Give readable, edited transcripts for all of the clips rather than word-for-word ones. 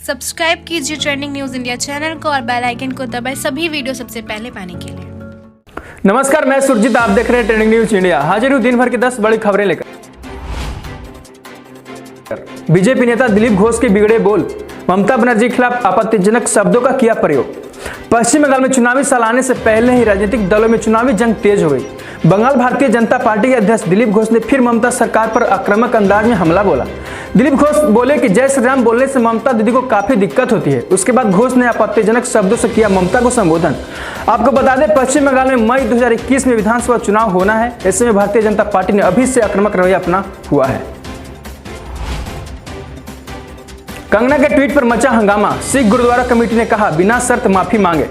Subscribe कीजिए trending news India channel को और बेल आइकन को दबाएं सभी वीडियो सबसे पहले पाने के लिए। नमस्कार, मैं सुरजीत, आप देख रहे हैं ट्रेंडिंग न्यूज इंडिया। हाजिर हूं दिन भर की 10 बड़ी खबरें लेकर। बीजेपी नेता दिलीप घोष के बिगड़े बोल, ममता बनर्जी के खिलाफ आपत्तिजनक शब्दों का किया प्रयोग। पश्चिम बंगाल में चुनावी साल आने से पहले ही राजनीतिक दलों में चुनावी जंग तेज हो गई। बंगाल भारतीय जनता पार्टी के अध्यक्ष दिलीप घोष ने फिर ममता सरकार पर आक्रामक अंदाज में हमला बोला। दिलीप घोष बोले कि जय श्री राम बोलने से ममता दीदी को काफी दिक्कत होती है। उसके बाद घोष ने आपत्तिजनक शब्दों से किया ममता को संबोधन। आपको बता दें, पश्चिम बंगाल में मई 2021 में विधानसभा चुनाव होना है। ऐसे में भारतीय जनता पार्टी ने अभी से आक्रामक रवैया अपना हुआ है। कंगना के ट्वीट पर मचा हंगामा, सिख गुरुद्वारा कमेटी ने कहा बिना शर्त माफी मांगे।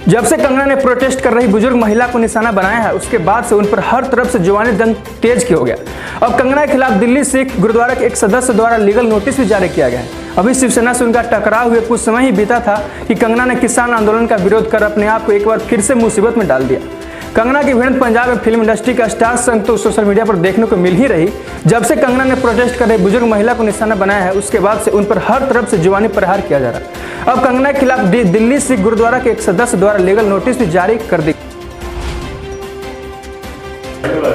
जब से कंगना ने प्रोटेस्ट कर रही बुजुर्ग महिला को निशाना बनाया है, उसके बाद से उन पर हर तरफ से जुबानी जंग तेज हो गया। अब कंगना के खिलाफ दिल्ली सिख गुरुद्वारा के एक सदस्य द्वारा लीगल नोटिस भी जारी किया गया है। अभी शिवसेना से उनका टकराव हुए कुछ समय ही बीता था कि कंगना ने किसान आंदोलन का विरोध कर अपने आप को एक बार फिर से मुसीबत में डाल दिया। कंगना की भिड़ंत पंजाब में फिल्म इंडस्ट्री का स्टार संग तो सोशल मीडिया पर देखने को मिल ही रही। जब से कंगना ने प्रोटेस्ट कर रही बुजुर्ग महिला को निशाना बनाया है, उसके बाद से उन पर हर तरफ से जुबानी प्रहार किया जा रहा है। अब कंगना के खिलाफ दिल्ली सिख गुरुद्वारा के एक सदस्य द्वारा लीगल नोटिस भी जारी कर दी।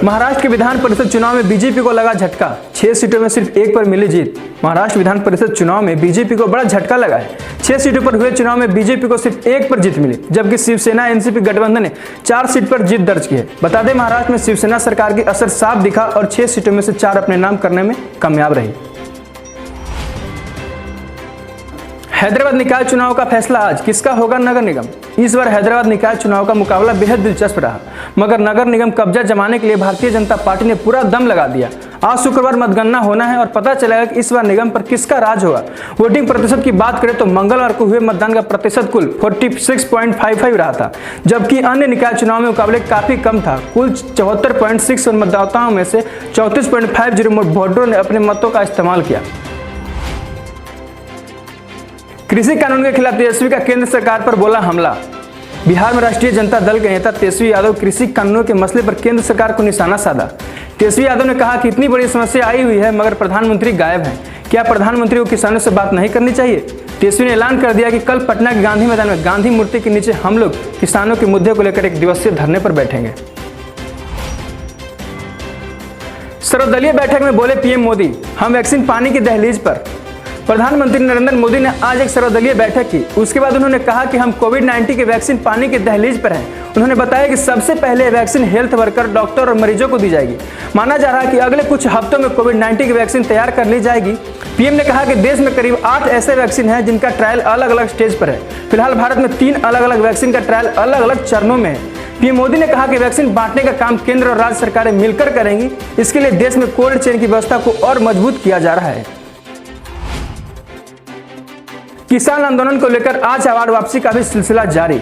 महाराष्ट्र के विधान परिषद चुनाव में बीजेपी को लगा झटका, 6 सीटों में सिर्फ 1 पर मिली जीत। महाराष्ट्र विधान परिषद चुनाव में बीजेपी को बड़ा झटका लगा है। 6 सीटों पर हुए चुनाव में बीजेपी को सिर्फ 1 पर जीत मिली, जबकि शिवसेना एनसीपी गठबंधन ने 4 सीट पर जीत दर्ज की है। बता दें, महाराष्ट्र में शिवसेना सरकार की असर साफ दिखा और 6 सीटों में से 4 अपने नाम करने में कामयाब रही। हैदराबाद निकाय चुनाव का फैसला आज, किसका होगा नगर निगम। इस बार हैदराबाद निकाय चुनाव का मुकाबला बेहद दिलचस्प रहा, मगर नगर निगम कब्जा जमाने के लिए भारतीय जनता पार्टी ने पूरा दम लगा दिया। आज शुक्रवार मतगणना होना है और पता चलेगा कि इस बार निगम पर किसका राज होगा। वोटिंग प्रतिशत की बात करें तो मंगलवार को हुए मतदान का प्रतिशत कुल 46.55 रहा था, जबकि अन्य निकाय चुनाव में मुकाबले काफी कम था। कुल 74.6 मतदाताओं में से 34.50 वोटरों ने अपने मतों का इस्तेमाल किया। कृषि कानून के खिलाफ तेजस्वी का केंद्र सरकार पर बोला हमला। बिहार में राष्ट्रीय जनता दल के नेता तेजस्वी यादव कृषि कानूनों के मसले पर केंद्र सरकार को निशाना साधा। तेजस्वी यादव ने कहा कि इतनी बड़ी समस्या आई हुई है मगर प्रधानमंत्री गायब हैं। क्या प्रधानमंत्री को किसानों से बात नहीं करनी चाहिए। तेजस्वी ने ऐलान कर दिया कि कल पटना के गांधी मैदान में गांधी मूर्ति के नीचे हम लोग किसानों के मुद्दे को लेकर 1 दिवसीय धरने पर बैठेंगे। सर्वदलीय बैठक में बोले पीएम मोदी, हम वैक्सीन पाने की दहलीज पर। प्रधानमंत्री नरेंद्र मोदी ने आज एक सर्वदलीय बैठक की। उसके बाद उन्होंने कहा कि हम कोविड-19 के वैक्सीन पाने के दहलीज पर हैं। उन्होंने बताया कि सबसे पहले वैक्सीन हेल्थ वर्कर, डॉक्टर और मरीजों को दी जाएगी। माना जा रहा है कि अगले कुछ हफ्तों में कोविड-19 की वैक्सीन तैयार कर ली जाएगी। पीएम ने कहा कि देश में करीब 8 ऐसे वैक्सीन हैं जिनका ट्रायल अलग अलग स्टेज पर है। फिलहाल भारत में 3 अलग अलग वैक्सीन का ट्रायल अलग अलग चरणों में है। पीएम मोदी ने कहा कि वैक्सीन बांटने का काम केंद्र और राज्य सरकारें मिलकर करेंगी। इसके लिए देश में कोल्ड चेन की व्यवस्था को और मजबूत किया जा रहा है। किसान आंदोलन को लेकर आज आवाज वापसी का भी सिलसिला जारी।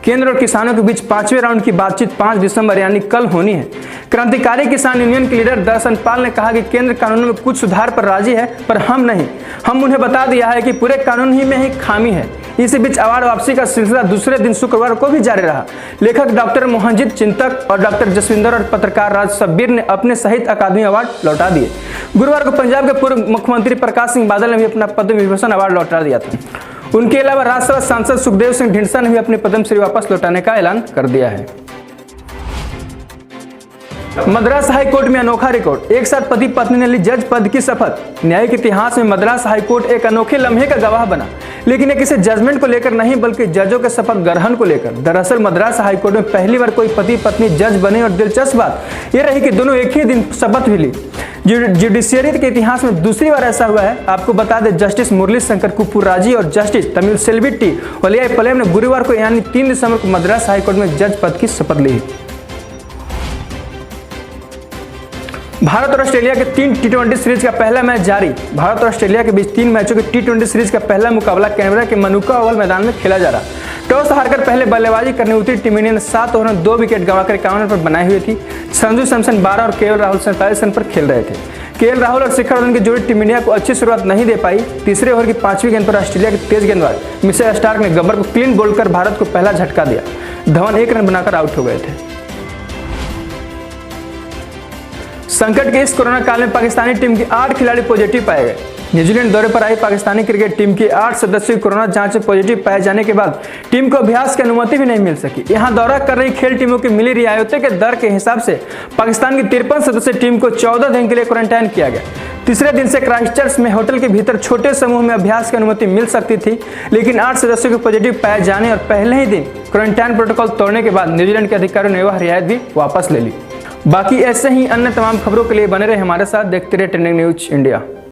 केंद्र और किसानों के बीच 5वें राउंड की बातचीत 5 दिसंबर यानी कल होनी है। क्रांतिकारी किसान यूनियन के लीडर दर्शन पाल ने कहा कि केंद्र कानूनों में कुछ सुधार पर राजी है, पर हम नहीं। हम उन्हें बता दिया है कि पूरे कानून ही में ही खामी है। इसी बीच आवाज वापसी का सिलसिला दूसरे दिन शुक्रवार को भी जारी रहा। लेखक डॉक्टर मोहनजीत, चिंतक और डॉक्टर जसविंदर और पत्रकार राज सब्बीर ने अपने साहित्य अकादमी अवार्ड लौटा दिए। गुरुवार को पंजाब के पूर्व मुख्यमंत्री प्रकाश सिंह बादल ने भी अपना पद्म विभूषण अवार्ड लौटा दिया था। उनके अलावा राज्यसभा सांसद सुखदेव सिंह ढींडसा ने भी अपने पद्मश्री वापस लौटाने का ऐलान कर दिया है। मद्रास हाई कोर्ट में अनोखा रिकॉर्ड, एक साथ पति पत्नी ने ली जज पद की शपथ। न्यायिक इतिहास में मद्रास हाई कोर्ट एक अनोखे लम्हे का गवाह बना, लेकिन ये किसी जजमेंट को लेकर नहीं बल्कि जजों के शपथ ग्रहण को लेकर। दरअसल मद्रास हाई कोर्ट में पहली बार कोई पति पत्नी जज बने और दिलचस्प बात यह रही कि दोनों एक ही दिन शपथ भी ली। जुडिशियरी के इतिहास में दूसरी बार ऐसा हुआ है। आपको बता दें, जस्टिस मुरली शंकर कुप्पूराजी और जस्टिस तमिल सेल्वी टी वलियापल्लम ने गुरुवार को यानी 3 दिसंबर को मद्रास हाई कोर्ट में जज पद की शपथ ली। भारत और ऑस्ट्रेलिया के 3 T20 सीरीज का पहला मैच जारी। भारत और ऑस्ट्रेलिया के बीच 3 मैचों की T20 सीरीज का पहला मुकाबला कैनबरा के मनुका ओवल मैदान में खेला जा रहा। टॉस हारकर पहले बल्लेबाजी करने उतरी टीम इंडिया ने 7 ओवर में 2 विकेट गंवाकर 51 रन पर बनाई हुई थी। संजू सैमसन 12 और केएल राहुल 47 रन पर खेल रहे थे। केएल राहुल और शिखर धवन की जोड़ी टीम इंडिया को अच्छी शुरुआत नहीं दे पाई। तीसरे ओवर की 5वीं गेंद पर ऑस्ट्रेलिया के तेज गेंदबाज मिचेल स्टार्क ने गब्बर को क्लीन बोल्ड कर भारत को पहला झटका दिया। धवन 1 रन बनाकर आउट हो गए थे। संकट के इस कोरोना काल में पाकिस्तानी टीम के 8 खिलाड़ी पॉजिटिव पाए गए। न्यूजीलैंड दौरे पर आई पाकिस्तानी क्रिकेट टीम के 8 सदस्यों की कोरोना जांच में पॉजिटिव पाए जाने के बाद टीम को अभ्यास की अनुमति भी नहीं मिल सकी। यहां दौरा कर रही खेल टीमों की मिली रियायतों के दर के हिसाब से पाकिस्तान की 53 सदस्यीय टीम को 14 दिन के लिए क्वारंटाइन किया गया। तीसरे दिन से क्राइस्टचर्च में होटल के भीतर छोटे समूह में अभ्यास की अनुमति मिल सकती थी, लेकिन 8 सदस्यों के पॉजिटिव पाए जाने और पहले ही दिन क्वारंटाइन प्रोटोकॉल तोड़ने के बाद न्यूजीलैंड के अधिकारियों ने वह रियायत भी वापस ले ली। बाकी ऐसे ही अन्य तमाम खबरों के लिए बने रहे हमारे साथ, देखते रहे ट्रेंडिंग न्यूज इंडिया।